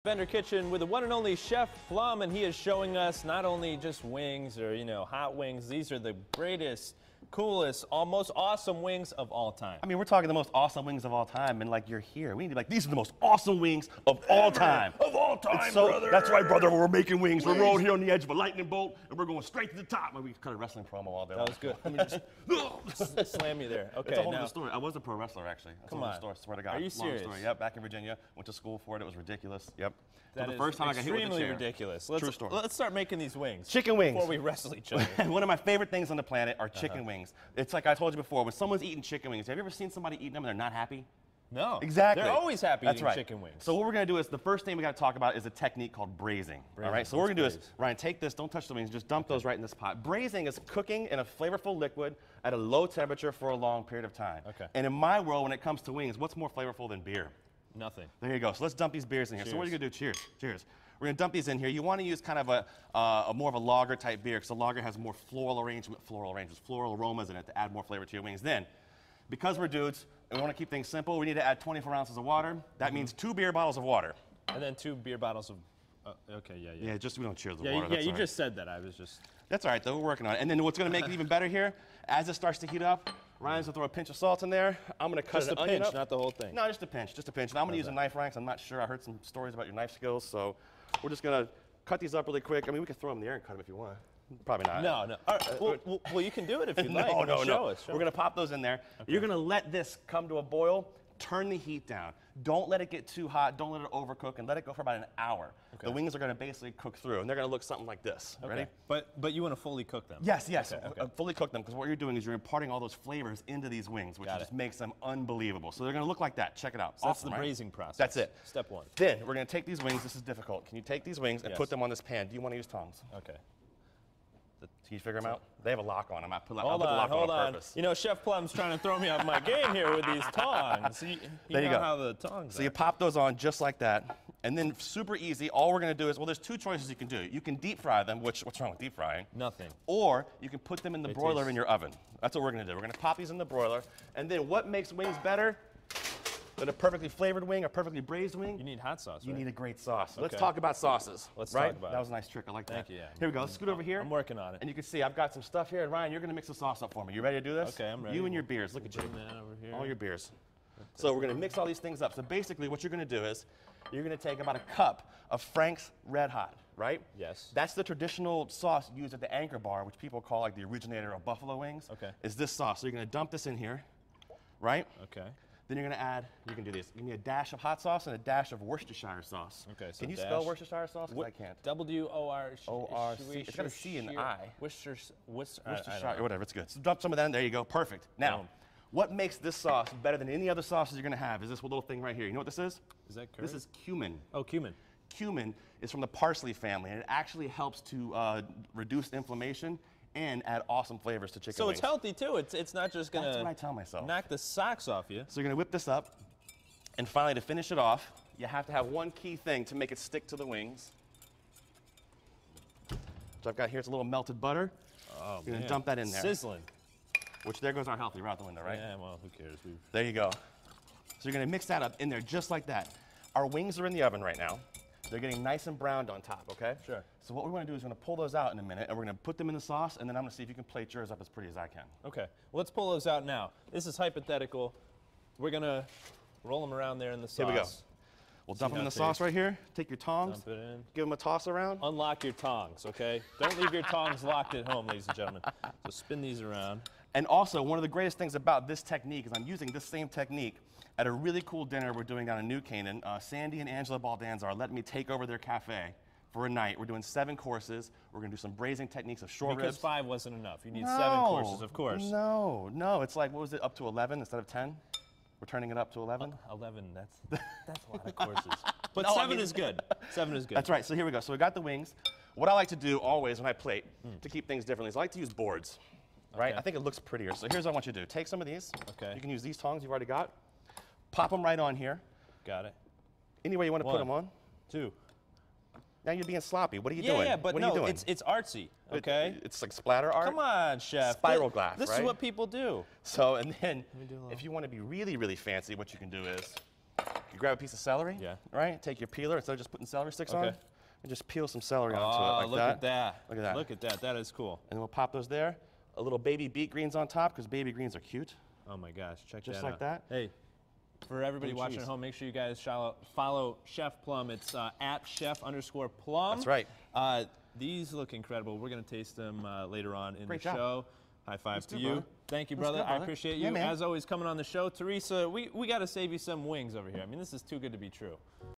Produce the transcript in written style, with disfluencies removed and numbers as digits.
Vendor Kitchen with the one and only Chef Plum, and he is showing us not only just wings or, hot wings. These are the greatest, coolest, most awesome wings of all time. I mean, we're talking the most awesome wings of all time, and like you're here. We need to be like, these are the most awesome wings of all time. Of all time, So brother. that's right, brother. We're making wings. We're rolling here on the edge of a lightning bolt, and we're going straight to the top. We cut a wrestling promo all day. That was good. Let me just Slam you there. Okay, it's a whole now, other story. I was a pro wrestler, actually. That's Come a whole on. story, swear to God. Are you Long serious? story. Yep, back in Virginia. Went to school for it. It was ridiculous. Yep. that So the is first time I got hit with a extremely chair. ridiculous. True story. Let's start making these wings. Chicken wings. Before we wrestle each other. One of my favorite things on the planet are chicken wings. It's like I told you before, when someone's eating chicken wings, have you ever seen somebody eating them and they're not happy? No. Exactly. They're always happy That's eating right. chicken wings. So what we're going to do is, the first thing we got to talk about is a technique called braising. All right. So what we're going to do is, Ryan, take this. Don't touch the wings. Just dump those right in this pot. Braising is cooking in a flavorful liquid at a low temperature for a long period of time. Okay. And in my world, when it comes to wings, what's more flavorful than beer? Nothing. There you go. So let's dump these beers in here. Cheers. So what are you going to do? Cheers. Cheers. We're going to dump these in here. You want to use kind of a more of a lager type beer, because the lager has more floral aromas in it to add more flavor to your wings. Then, because we're dudes and we want to keep things simple, we need to add 24 ounces of water. That means 2 beer bottles of water. And then 2 beer bottles of. Okay, yeah. Yeah, just we don't cheers the Yeah, water. yeah. That's You all right. just said that. I was just. That's all right, though. We're working on it. And then what's going to make it even better here, as it starts to heat up, Ryan's going to throw a pinch of salt in there. I'm going to cut Just an a onion pinch, up. not the whole thing. No, just a pinch, just a pinch. And I'm going to use a knife, Ryan, 'cause I'm not sure. I heard some stories about your knife skills, so we're just going to cut these up really quick. I mean, we could throw them in the air and cut them if you want. Probably not. No. All right, well, you can do it if you like. No. Show us. We're going to pop those in there. Okay. You're going to let this come to a boil. Turn the heat down. Don't let it get too hot. Don't let it overcook, and let it go for about an hour. Okay. The wings are going to basically cook through, and they're going to look something like this. Okay. Ready? But you want to fully cook them? Yes. Okay. Fully cook them, because what you're doing is you're imparting all those flavors into these wings, which just makes them unbelievable. So they're going to look like that. Check it out. So that's Awesome, the right? braising process. That's it. Step 1. Then we're going to take these wings. This is difficult. Can you take these wings and Yes. put them on this pan? Do you want to use tongs? Okay. Can you figure them out? They have a lock on them. I put the Hold lock on. on purpose. You know, Chef Plum's trying to throw me off my game here with these tongs. There you you know go. how the tongs So are. you pop those on just like that. And then super easy, all we're going to do is, well, there's 2 choices you can do. You can deep fry them, which, what's wrong with deep frying? Nothing. Or you can put them in the They broiler taste- in your oven. That's what we're going to do. We're going to pop these in the broiler. And then what makes wings better than a perfectly flavored wing, a perfectly braised wing? You need hot sauce, You right? need a great sauce. So let's Okay. talk about sauces. Let's right? talk about That it. was a nice trick. I like that. Thank you, yeah. Here we go. Let's scoot over here. I'm working on it. And you can see I've got some stuff here. And Ryan, you're going to mix the sauce up for me. You ready to do this? Okay, I'm ready. You and your beers. Look at you. Bring that over here. All your beers. So we're going to mix all these things up. So basically what you're going to do is you're going to take about a cup of Frank's Red Hot, right? Yes. That's the traditional sauce used at the Anchor Bar, which people call like the originator of buffalo wings. Okay. Is this sauce. So you're going to dump this in here, right? Okay. Then you're going to add, you can do this, give me a dash of hot sauce and a dash of Worcestershire sauce. Okay, so can you dash. spell Worcestershire sauce? 'Cause I can't. W-O-R-C. It's got a C in the I. Worcestershire. Worcestershire, or whatever, it's good. So dump some of that in there, you go, perfect. Now, Boom. what makes this sauce better than any other sauces you're going to have is this little thing right here. You know what this is? Is that curry? This is cumin. Oh, cumin. Cumin is from the parsley family, and it actually helps to reduce inflammation and add awesome flavors to chicken So wings. it's healthy too. It's not just gonna That's what I tell myself. knock the socks off you. So you're going to whip this up, and finally, to finish it off, you have to have one key thing to make it stick to the wings. So I've got here, it's a little melted butter. Oh, You're going to dump that in there. Sizzling. Which there goes our healthy, right out the window, right? Yeah, well, who cares? There you go. So you're going to mix that up in there just like that. Our wings are in the oven right now. They're getting nice and browned on top, okay? Sure. So what we want to do is we're going to pull those out in a minute, and we're going to put them in the sauce, and then I'm going to see if you can plate yours up as pretty as I can. Okay, well, let's pull those out now. This is hypothetical. We're gonna roll them around there in the sauce. Here we go. We'll dump them in how the it sauce tastes. right here. Take your tongs. Dump it in. Give them a toss around. Unlock your tongs, okay? Don't leave your tongs locked at home, ladies and gentlemen. So spin these around. And also, one of the greatest things about this technique is I'm using this same technique at a really cool dinner we're doing down in New Canaan. Sandy and Angela Baldanza are letting me take over their cafe for a night. We're doing 7 courses. We're going to do some braising techniques of short Because ribs. 5 wasn't enough. You need 7 courses, of course. No. It's like, what was it, up to 11 instead of 10? We're turning it up to 11? 11, that's a lot of courses. But No, I 7 mean- is good. 7 is good. That's right. So here we go. So we got the wings. What I like to do always when I plate to keep things differently is I like to use boards. Right? Okay. I think it looks prettier. So here's what I want you to do. Take some of these. Okay. You can use these tongs you've already got. Pop them right on here. Got it. Any way you want to put 1, them on. 2. Now you're being sloppy. What are you Yeah, doing? yeah, but what are you no, doing? it's artsy, okay? It's like splatter art. Come on, chef. Spiral glass, This right? is what people do. So, and then do a little- if you want to be really, really fancy, what you can do is you grab a piece of celery, Yeah. right? Take your peeler instead of just putting celery sticks Okay. on, and just peel some celery onto it like look that. at that. Look at that. Look at that. That is cool. And then we'll pop those there. A little baby beet greens on top because baby greens are cute. Oh my gosh, check Just that like out. that. Hey, for everybody Blue watching cheese. at home, make sure you guys follow Chef Plum. It's at chef_Plum. That's right. These look incredible. We're going to taste them later on in Great the job. show. High five to good, you. brother. Thank you, That's brother. good, I brother. appreciate Yeah, you. man. As always, coming on the show. Teresa, we got to save you some wings over here. I mean, this is too good to be true.